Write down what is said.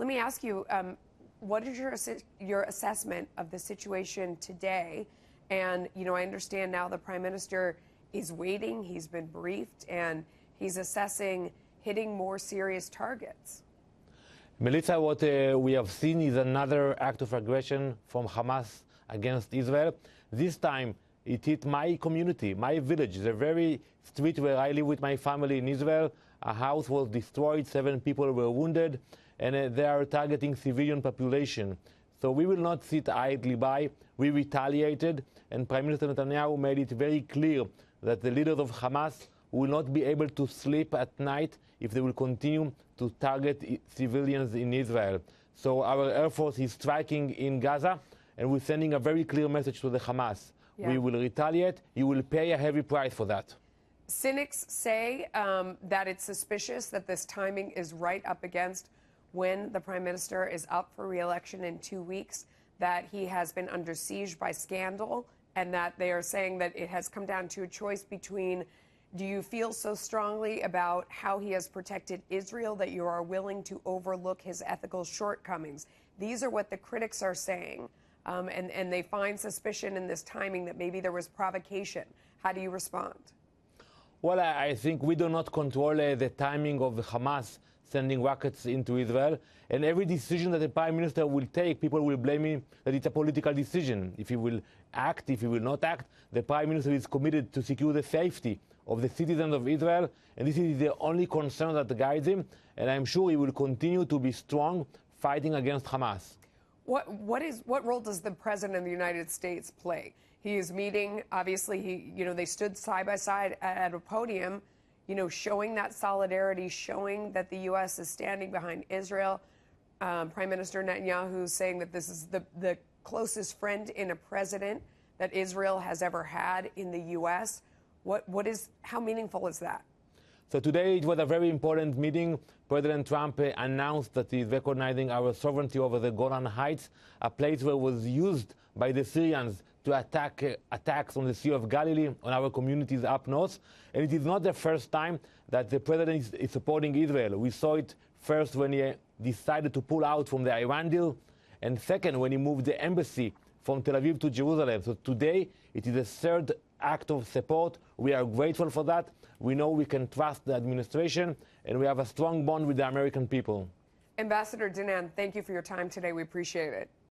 Let me ask you, what is your assessment of the situation today? And, I understand now the Prime Minister is waiting, he's been briefed, and he's assessing hitting more serious targets. Melissa, what we have seen is another act of aggression from Hamas against Israel. This time, it hit my community, my village, the very street where I live with my family in Israel. A house was destroyed, 7 people were wounded, and they are targeting civilian population. So we will not sit idly by. We retaliated, and Prime Minister Netanyahu made it very clear that the leaders of Hamas will not be able to sleep at night if they will continue to target civilians in Israel. So our Air Force is striking in Gaza, and we're sending a very clear message to the Hamas. Yeah. We will retaliate. You will pay a heavy price for that. Cynics say that it's suspicious that this timing is right up against when the Prime Minister is up for re-election in 2 weeks, that he has been under siege by scandal, and that they are saying that it has come down to a choice between, do you feel so strongly about how he has protected Israel that you are willing to overlook his ethical shortcomings? These are what the critics are saying, and they find suspicion in this timing that maybe there was provocation. How do you respond? Well, I think we do not control the timing of the Hamas sending rockets into Israel. And every decision that the Prime Minister will take, people will blame him that it's a political decision. If he will act, if he will not act, the Prime Minister is committed to secure the safety of the citizens of Israel. And this is the only concern that guides him. And I'm sure he will continue to be strong fighting against Hamas. What role does the President of the United States play? He is meeting, obviously, they stood side by side at a podium, showing that solidarity, showing that the U.S. is standing behind Israel. Prime Minister Netanyahu saying that this is the closest friend in a president that Israel has ever had in the U.S. How meaningful is that? So today it was a very important meeting. President Trump announced that he is recognizing our sovereignty over the Golan Heights, a place where was used by the Syrians to attacks on the Sea of Galilee, on our communities up north. And it is not the first time that the president is supporting Israel. We saw it first when he decided to pull out from the Iran deal, and second when he moved the embassy from Tel Aviv to Jerusalem. So today it is the third act of support. We are grateful for that. We know we can trust the administration, and we have a strong bond with the American people. Ambassador Danon, thank you for your time today. We appreciate it.